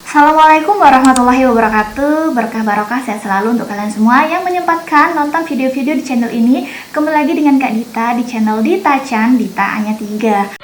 Assalamualaikum warahmatullahi wabarakatuh. Berkah barokah sehat selalu untuk kalian semua yang menyempatkan nonton video-video di channel ini. Kembali lagi dengan Kak Dita di channel Dita Chan, Dita hanya 3.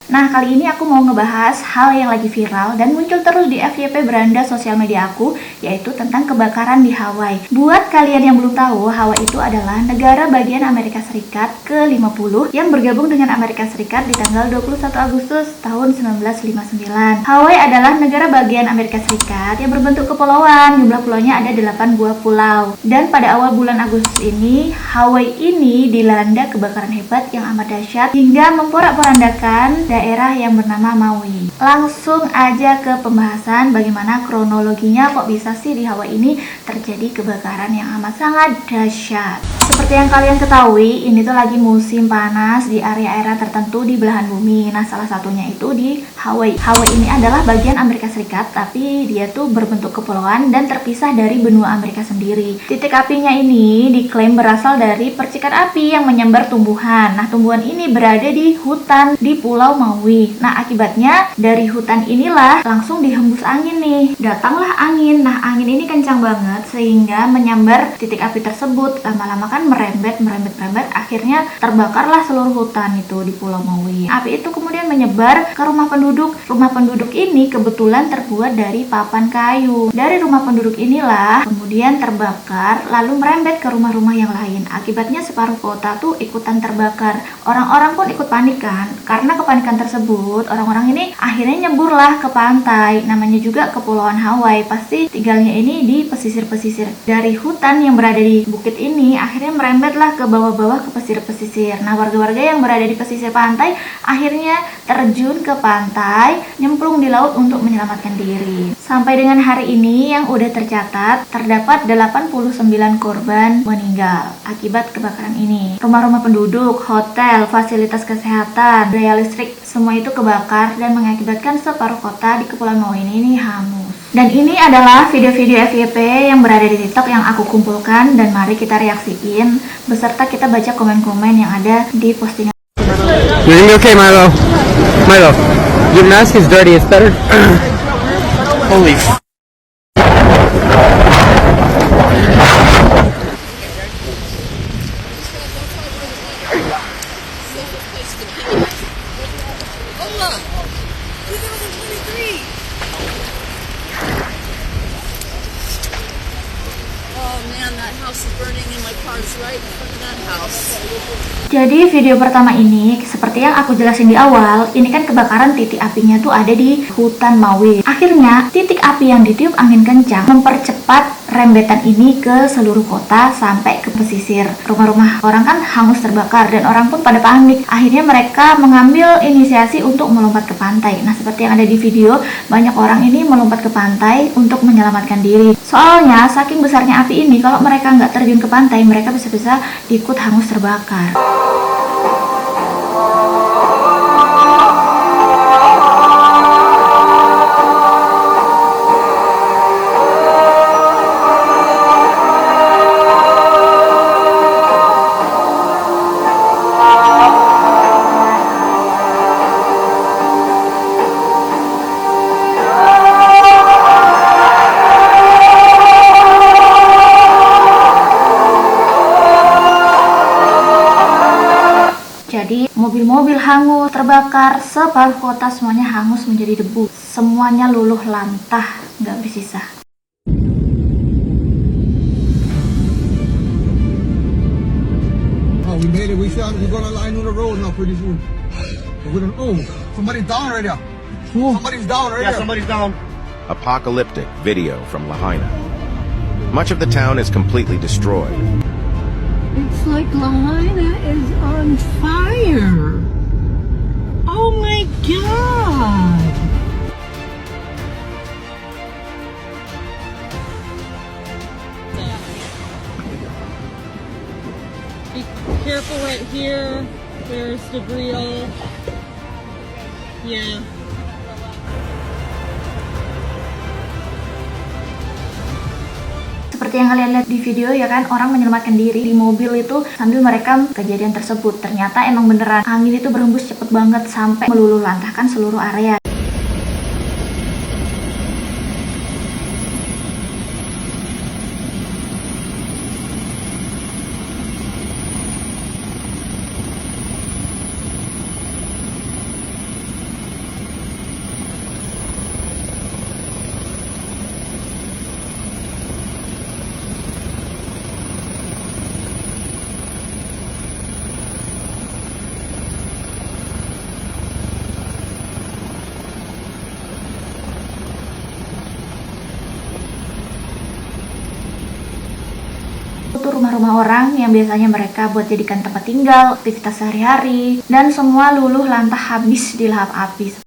Nah, kali ini aku mau ngebahas hal yang lagi viral dan muncul terus di FYP beranda sosial media aku, yaitu tentang kebakaran di Hawaii. Buat kalian yang belum tahu, Hawaii itu adalah negara bagian Amerika Serikat ke-50 yang bergabung dengan Amerika Serikat di tanggal 21 Agustus tahun 1959. Hawaii adalah negara bagian Amerika Serikat yang berbentuk kepulauan. Jumlah pulaunya ada 8 buah pulau. Dan pada awal bulan Agustus ini, Hawaii ini dilanda kebakaran hebat yang amat dahsyat hingga memporak-porandakan daerah yang bernama Maui. Langsung aja ke pembahasan bagaimana kronologinya kok bisa sih di Hawaii ini terjadi kebakaran yang amat sangat dahsyat. Seperti yang kalian ketahui, ini tuh lagi musim panas di area-area tertentu di belahan bumi. Nah, salah satunya itu di Hawaii. Hawaii ini adalah bagian Amerika Serikat, tapi dia tuh berbentuk kepulauan dan terpisah dari benua Amerika sendiri. Titik apinya ini diklaim berasal dari percikan api yang menyambar tumbuhan. Nah, tumbuhan ini berada di hutan di Pulau Maui. Nah, akibatnya dari hutan inilah langsung dihembus angin nih. Datanglah angin. Nah, angin ini kencang banget sehingga menyambar titik api tersebut. Lama-lama kan merembet, akhirnya terbakarlah seluruh hutan itu di Pulau Maui. Api itu kemudian menyebar ke rumah penduduk. Rumah penduduk ini kebetulan terbuat dari papan kayu. Dari rumah penduduk inilah kemudian terbakar, lalu merembet ke rumah-rumah yang lain. Akibatnya separuh kota tuh ikutan terbakar. Orang-orang pun ikut panik kan. Karena kepanikan tersebut, orang-orang ini akhirnya nyeburlah ke pantai. Namanya juga Kepulauan Hawaii. Pasti tinggalnya ini di pesisir-pesisir. Dari hutan yang berada di bukit ini akhirnya merembetlah ke bawah-bawah ke pesisir-pesisir. Nah, warga-warga yang berada di pesisir pantai akhirnya terjun ke pantai, nyemplung di laut untuk menyelamatkan diri. Sampai dengan hari ini yang udah tercatat, terdapat 89 korban meninggal akibat kebakaran ini. Rumah-rumah penduduk, hotel, fasilitas kesehatan, daya listrik, semua itu kebakar dan mengakibatkan separuh kota di Kepulauan Maui ini hangus. Dan ini adalah video-video FYP yang berada di TikTok yang aku kumpulkan dan mari kita reaksiin beserta kita baca komen-komen yang ada di postingan. You think okay, Milo? Milo, your mask is dirty. It's better. Holy. Jadi video pertama ini, seperti yang aku jelasin di awal, ini kan kebakaran titik apinya tuh ada di hutan Maui. Akhirnya titik api yang ditiup angin kencang mempercepat rembetan ini ke seluruh kota sampai ke pesisir. Rumah-rumah orang kan hangus terbakar dan orang pun pada panik. Akhirnya mereka mengambil inisiasi untuk melompat ke pantai. Nah, seperti yang ada di video, banyak orang ini melompat ke pantai untuk menyelamatkan diri. Soalnya saking besarnya api ini, kalau mereka nggak terjun ke pantai, mereka bisa-bisa ikut hangus terbakar. Jadi mobil-mobil hangus, terbakar, separuh kota semuanya hangus menjadi debu. Semuanya luluh lantah, nggak bersisa. Oh, we made it. We're gonna line on the road now pretty soon. Somebody's down right there. Somebody's down right there. Somebody's down. Apocalyptic video from Lahaina. Much of the town is completely destroyed. It's like Lahaina is on fire. Oh my God. Be careful right here. There's debris all. Yeah. Seperti yang kalian lihat di video ya kan, orang menyelamatkan diri di mobil itu sambil merekam kejadian tersebut. Ternyata emang beneran angin itu berhembus cepet banget sampai meluluh lantahkan seluruh area. tuh rumah-rumah orang yang biasanya mereka buat jadikan tempat tinggal, aktivitas sehari-hari, dan semua luluh lantah habis dilahap api.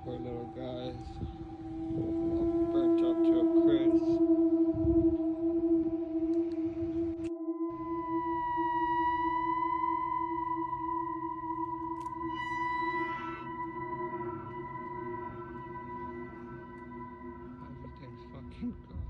Poor little guys. All burnt up to a crisp. Everything's fucking gone.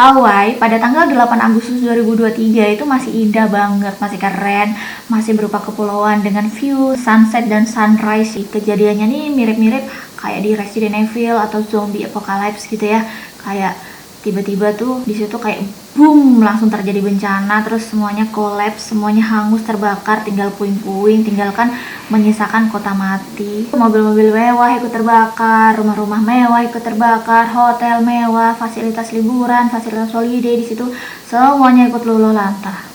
Hawaii pada tanggal 8 Agustus 2023 itu masih indah banget, masih keren, masih berupa kepulauan dengan view sunset dan sunrise. Kejadiannya nih mirip-mirip kayak di Resident Evil atau zombie apocalypse gitu ya. Kayak tiba-tiba tuh di situ kayak boom, langsung terjadi bencana, terus semuanya kolaps, semuanya hangus, terbakar, tinggal puing-puing, tinggalkan menyisakan kota mati. Mobil-mobil mewah ikut terbakar, rumah-rumah mewah ikut terbakar, hotel mewah, fasilitas liburan, fasilitas holiday di situ semuanya ikut luluh lantah.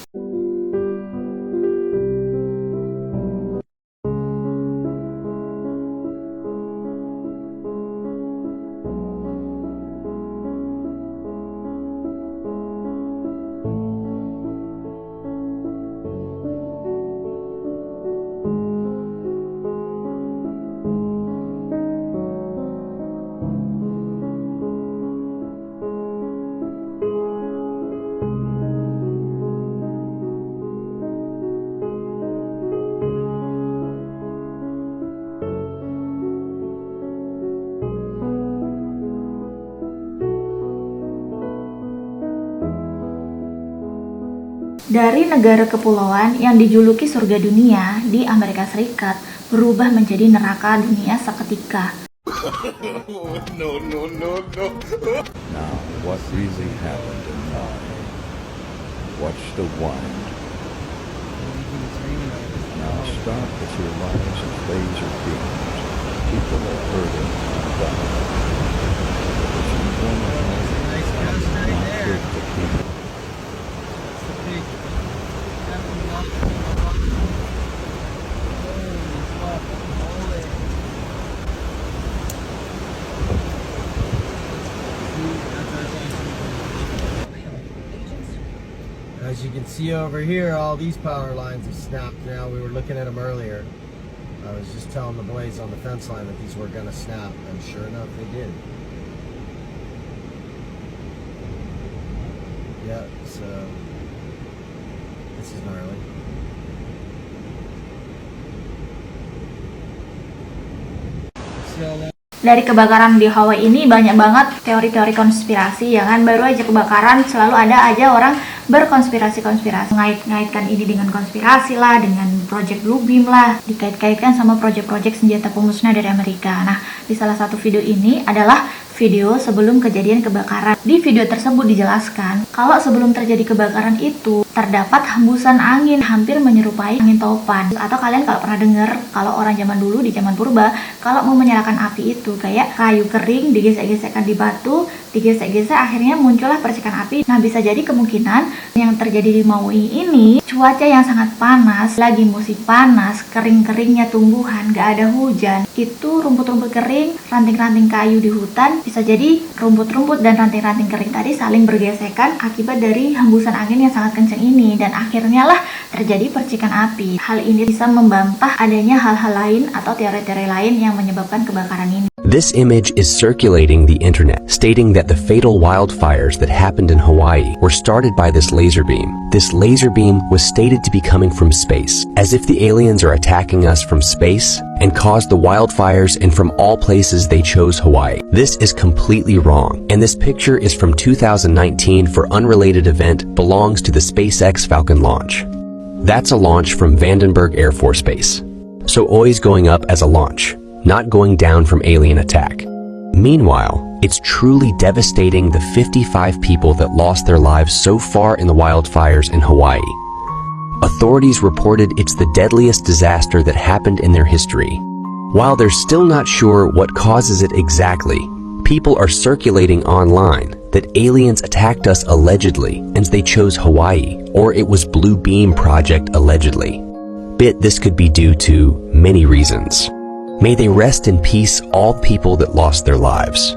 Dari negara kepulauan yang dijuluki surga dunia di Amerika Serikat berubah menjadi neraka dunia seketika. Now, what really happened in Maui? Watch the wind. Now start with your lines of laser beams. People are hurting and dying. If you want to not hurt the people. As you can see over here, all these power lines have snapped now. We were looking at them earlier. I was just telling the boys on the fence line that these were going to snap, and sure enough, they did. Yeah, so this is gnarly. See all that? Dari kebakaran di Hawaii ini banyak banget teori-teori konspirasi ya kan. Baru aja kebakaran selalu ada aja orang berkonspirasi-konspirasi, ngait-ngaitkan ini dengan konspirasi lah, dengan project Blue Beam lah, dikait-kaitkan sama project-project senjata pemusnah dari Amerika. Nah, di salah satu video ini adalah video sebelum kejadian kebakaran. Di video tersebut dijelaskan kalau sebelum terjadi kebakaran itu terdapat hembusan angin hampir menyerupai angin topan. Atau kalian kalau pernah dengar kalau orang zaman dulu di zaman purba kalau mau menyalakan api itu kayak kayu kering digesek-gesekkan di batu, digesek-gesek akhirnya muncullah percikan api. Nah, bisa jadi kemungkinan yang terjadi di Maui ini cuaca yang sangat panas, lagi musim panas, kering-keringnya tumbuhan, gak ada hujan, itu rumput-rumput kering, ranting-ranting kayu di hutan, bisa jadi rumput-rumput dan ranting-ranting kering tadi saling bergesekan akibat dari hembusan angin yang sangat kencang ini, dan akhirnya lah terjadi percikan api. Hal ini bisa membantah adanya hal-hal lain atau teori-teori lain yang menyebabkan kebakaran ini. This image is circulating the internet, stating that the fatal wildfires that happened in Hawaii were started by this laser beam. This laser beam was stated to be coming from space, as if the aliens are attacking us from space and caused the wildfires, and from all places they chose Hawaii. This is completely wrong, and this picture is from 2019 for unrelated event belongs to the SpaceX Falcon launch. That's a launch from Vandenberg Air Force Base. So always going up as a launch, not going down from alien attack. Meanwhile, it's truly devastating the 55 people that lost their lives so far in the wildfires in Hawaii. Authorities reported it's the deadliest disaster that happened in their history. While they're still not sure what causes it exactly, people are circulating online that aliens attacked us allegedly and they chose Hawaii, or it was Blue Beam Project allegedly. But this could be due to many reasons. May they rest in peace all people that lost their lives.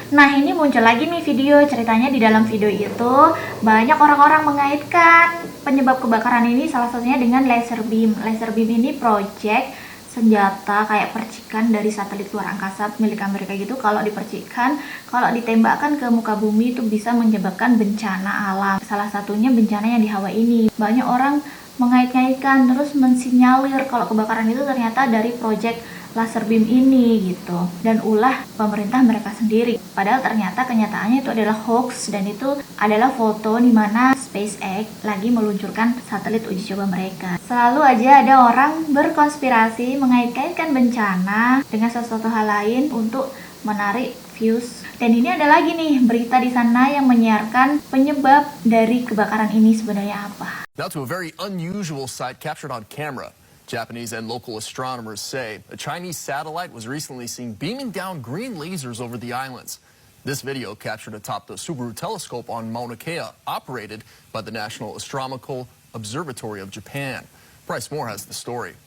Nah, ini muncul lagi nih video, ceritanya di dalam video itu banyak orang-orang mengaitkan penyebab kebakaran ini salah satunya dengan laser beam. Laser beam ini project senjata kayak percikan dari satelit luar angkasa milik Amerika gitu. Kalau dipercikan, kalau ditembakkan ke muka bumi itu bisa menyebabkan bencana alam. Salah satunya bencana yang di Hawaii ini. Banyak orang mengait-ngaitkan terus mensinyalir kalau kebakaran itu ternyata dari project laser beam ini gitu, dan ulah pemerintah mereka sendiri. Padahal ternyata kenyataannya itu adalah hoax, dan itu adalah foto di mana SpaceX lagi meluncurkan satelit uji coba mereka. Selalu aja ada orang berkonspirasi mengait-kaitkan bencana dengan sesuatu hal lain untuk menarik views. Dan ini ada lagi nih berita di sana yang menyiarkan penyebab dari kebakaran ini sebenarnya apa. Now to a very unusual sight captured on camera. Japanese and local astronomers say a Chinese satellite was recently seen beaming down green lasers over the islands. This video captured atop the Subaru telescope on Mauna Kea, operated by the National Astronomical Observatory of Japan. Bryce Moore has the story.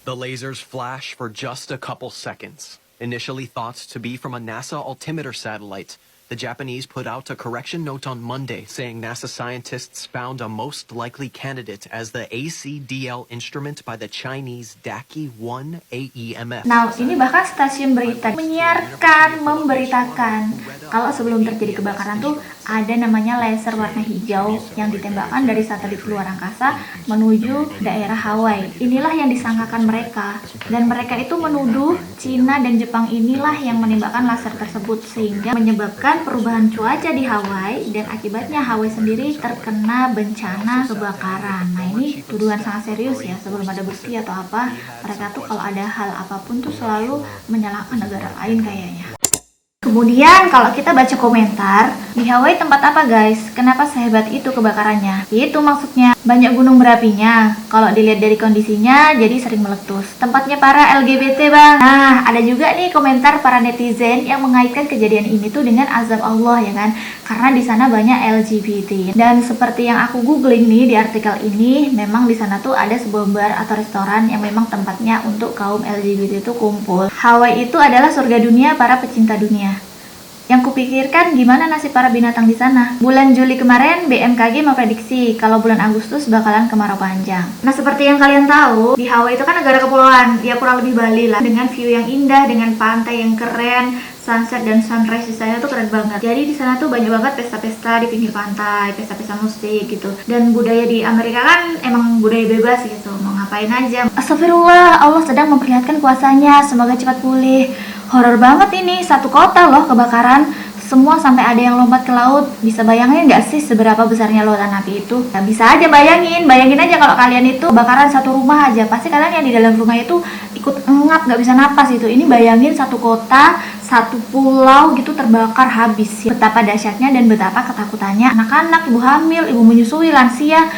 The lasers flash for just a couple seconds. Initially thought to be from a NASA altimeter satellite, the Japanese put out a correction note on Monday saying NASA scientists found a most likely candidate as the ACDL instrument by the Chinese Daki-1 AEMF. Nah, ini bahkan stasiun berita menyiarkan, memberitakan kalau sebelum terjadi kebakaran tuh ada namanya laser warna hijau yang ditembakkan dari satelit luar angkasa menuju daerah Hawaii. Inilah yang disangkakan mereka, dan mereka itu menuduh Cina dan Jepang inilah yang menembakkan laser tersebut sehingga menyebabkan perubahan cuaca di Hawaii, dan akibatnya Hawaii sendiri terkena bencana kebakaran. Nah, ini tuduhan sangat serius ya, sebelum ada bukti atau apa, mereka tuh kalau ada hal apapun tuh selalu menyalahkan negara lain kayaknya. Kemudian kalau kita baca komentar, di Hawaii tempat apa guys? Kenapa sehebat itu kebakarannya? Itu maksudnya banyak gunung berapinya. Kalau dilihat dari kondisinya jadi sering meletus. Tempatnya para LGBT bang. Nah, ada juga nih komentar para netizen yang mengaitkan kejadian ini tuh dengan azab Allah ya kan? Karena di sana banyak LGBT. Dan seperti yang aku googling nih di artikel ini, memang di sana tuh ada sebuah bar atau restoran yang memang tempatnya untuk kaum LGBT itu kumpul. Hawaii itu adalah surga dunia para pecinta dunia. Yang kupikirkan gimana nasib para binatang di sana. Bulan Juli kemarin BMKG memprediksi kalau bulan Agustus bakalan kemarau panjang. Nah, seperti yang kalian tahu, di Hawaii itu kan negara kepulauan, ya kurang lebih Bali lah, dengan view yang indah, dengan pantai yang keren, sunset dan sunrise di sana tuh keren banget. Jadi di sana tuh banyak banget pesta-pesta di pinggir pantai, pesta-pesta musik gitu. Dan budaya di Amerika kan emang budaya bebas gitu, mau ngapain aja. Astagfirullah, Allah sedang memperlihatkan kuasanya, semoga cepat pulih. Horor banget ini, satu kota loh kebakaran. Semua sampai ada yang lompat ke laut. Bisa bayangin nggak sih seberapa besarnya lautan api itu? Nah, bisa aja bayangin aja kalau kalian itu kebakaran satu rumah aja. Pasti kalian yang di dalam rumah itu ikut ngap, nggak bisa napas itu. Ini bayangin satu kota, satu pulau gitu terbakar habis. Betapa dahsyatnya dan betapa ketakutannya anak-anak, ibu hamil, ibu menyusui, lansia.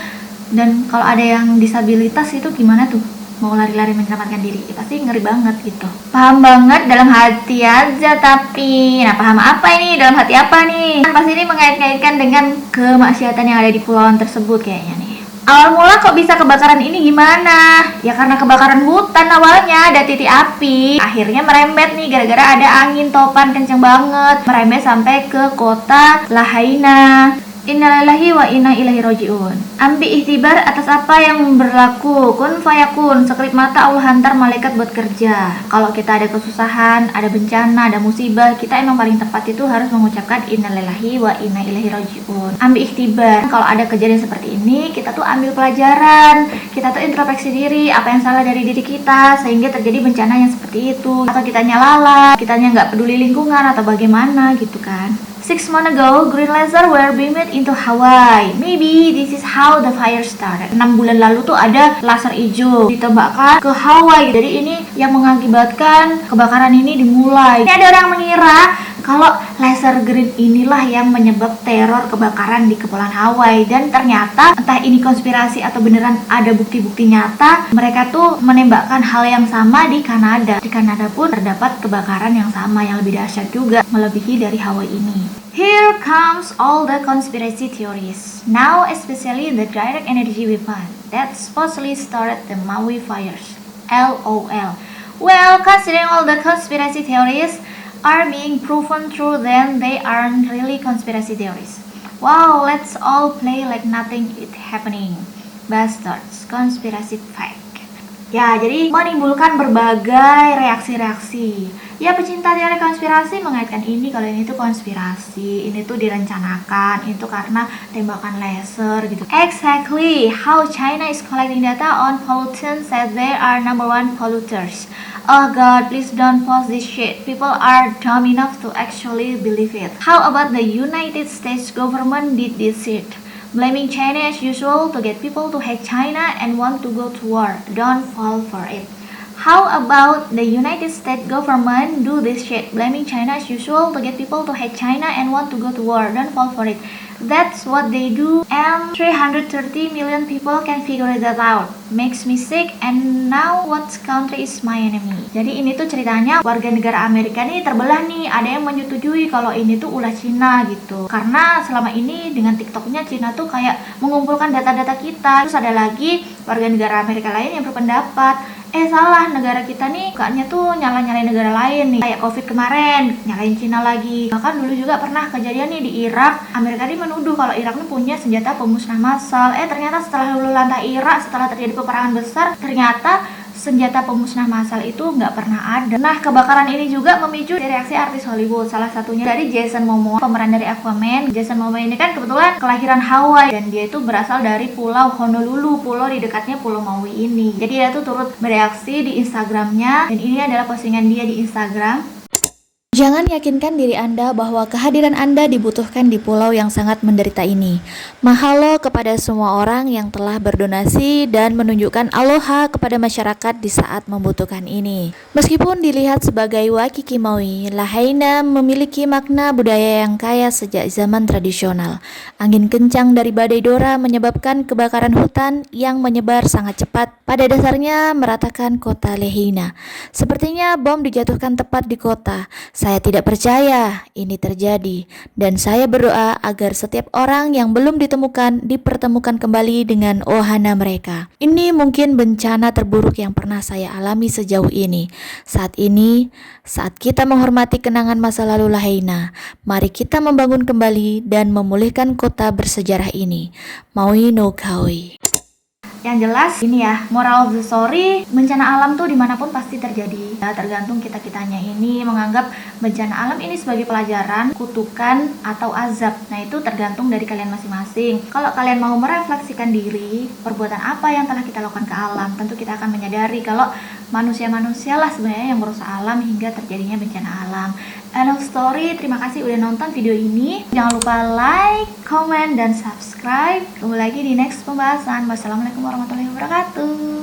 Dan kalau ada yang disabilitas itu gimana tuh? Mau lari-lari menyelamatkan diri, ya pasti ngeri banget gitu. Paham banget dalam hati aja, tapi nah paham apa ini dalam hati apa nih? Kan pasti ini mengait-ngaitkan dengan kemaksiatan yang ada di pulauan tersebut kayaknya nih. Awal mula kok bisa kebakaran ini gimana? Ya karena kebakaran hutan awalnya, ada titik api. Akhirnya merembet nih gara-gara ada angin topan kenceng banget. Merembet sampai ke kota Lahaina. Innalillahi wa inna ilaihi rajiun. Ambil ihtibar atas apa yang berlaku. Kun fayakun. Sekelip mata Allah hantar malaikat buat kerja. Kalau kita ada kesusahan, ada bencana, ada musibah, kita emang paling tepat itu harus mengucapkan innalillahi wa inna ilaihi rajiun. Ambil ihtibar. Kalau ada kejadian seperti ini, kita tuh ambil pelajaran. Kita tuh introspeksi diri, apa yang salah dari diri kita sehingga terjadi bencana yang seperti itu. Atau kitanya lalai, kitanya nggak peduli lingkungan atau bagaimana gitu kan. 6 months ago, green laser were beamed into Hawaii. Maybe this is how the fire started. 6 bulan lalu tuh ada laser hijau ditembakkan ke Hawaii. Jadi ini yang mengakibatkan kebakaran ini dimulai. Ini ada orang mengira kalau laser green inilah yang menyebab teror kebakaran di Kepulauan Hawaii. Dan ternyata entah ini konspirasi atau beneran ada bukti-bukti nyata, mereka tuh menembakkan hal yang sama di Kanada. Di Kanada pun terdapat kebakaran yang sama yang lebih dahsyat juga, melebihi dari Hawaii ini. Here comes all the conspiracy theories. Now especially the direct energy weapon that supposedly started the Maui fires. LOL. Well, considering all the conspiracy theories are being proven true, then they aren't really conspiracy theories. Wow, let's all play like nothing is happening. Bastards, conspiracy fact. Ya, jadi menimbulkan berbagai reaksi-reaksi. Ya, pecinta teori konspirasi mengaitkan ini kalau ini tuh konspirasi, ini tuh direncanakan, itu karena tembakan laser gitu. Exactly how China is collecting data on pollutants that they are #1 polluters. Oh god, please don't post this shit. People are dumb enough to actually believe it. How about the United States government did this shit? Blaming China as usual to get people to hate China and want to go to war. Don't fall for it. How about the United States government do this shit? Blaming China as usual to get people to hate China and want to go to war. Don't fall for it. That's what they do, and 330 million people can figure that out. Makes me sick, and now what country is my enemy? Jadi ini tuh ceritanya warga negara Amerika nih terbelah nih. Ada yang menyetujui kalau ini tuh ulah Cina gitu. Karena selama ini dengan TikToknya Cina tuh kayak mengumpulkan data-data kita. Terus ada lagi warga negara Amerika lain yang berpendapat, salah, negara kita nih kayaknya tuh nyalain negara lain nih. Kayak COVID kemarin, nyalain Cina lagi. Bahkan dulu juga pernah kejadian nih di Irak. Amerika ini menuduh kalau Irak nih punya senjata pemusnah massal. Ternyata setelah luluh lantai Irak, setelah terjadi peperangan besar, ternyata senjata pemusnah massal itu nggak pernah ada. Nah, kebakaran ini juga memicu reaksi artis Hollywood. Salah satunya dari Jason Momoa, pemeran dari Aquaman. Jason Momoa ini kan kebetulan kelahiran Hawaii dan dia itu berasal dari Pulau Honolulu, pulau di dekatnya Pulau Maui ini. Jadi dia tuh turut bereaksi di Instagramnya, dan ini adalah postingan dia di Instagram. Jangan yakinkan diri Anda bahwa kehadiran Anda dibutuhkan di pulau yang sangat menderita ini. Mahalo kepada semua orang yang telah berdonasi dan menunjukkan aloha kepada masyarakat di saat membutuhkan ini. Meskipun dilihat sebagai Waikiki Maui, Lahaina memiliki makna budaya yang kaya sejak zaman tradisional. Angin kencang dari badai Dora menyebabkan kebakaran hutan yang menyebar sangat cepat. Pada dasarnya meratakan kota Lahaina. Sepertinya bom dijatuhkan tepat di kota. Saya tidak percaya ini terjadi, dan saya berdoa agar setiap orang yang belum ditemukan dipertemukan kembali dengan ohana mereka. Ini mungkin bencana terburuk yang pernah saya alami sejauh ini. Saat ini, saat kita menghormati kenangan masa lalu Lahaina, mari kita membangun kembali dan memulihkan kota bersejarah ini. Maui no Kaui. Yang jelas ini ya, moral of the story, bencana alam tuh dimanapun pasti terjadi. Ya, tergantung kita-kitanya ini menganggap bencana alam ini sebagai pelajaran, kutukan, atau azab. Nah, itu tergantung dari kalian masing-masing. Kalau kalian mau merefleksikan diri, perbuatan apa yang telah kita lakukan ke alam, tentu kita akan menyadari kalau manusia-manusia lah sebenarnya yang merusak alam hingga terjadinya bencana alam. End of story. Terima kasih udah nonton video ini. Jangan lupa like, comment, dan subscribe. Tunggu lagi di next pembahasan. Wassalamualaikum warahmatullahi wabarakatuh.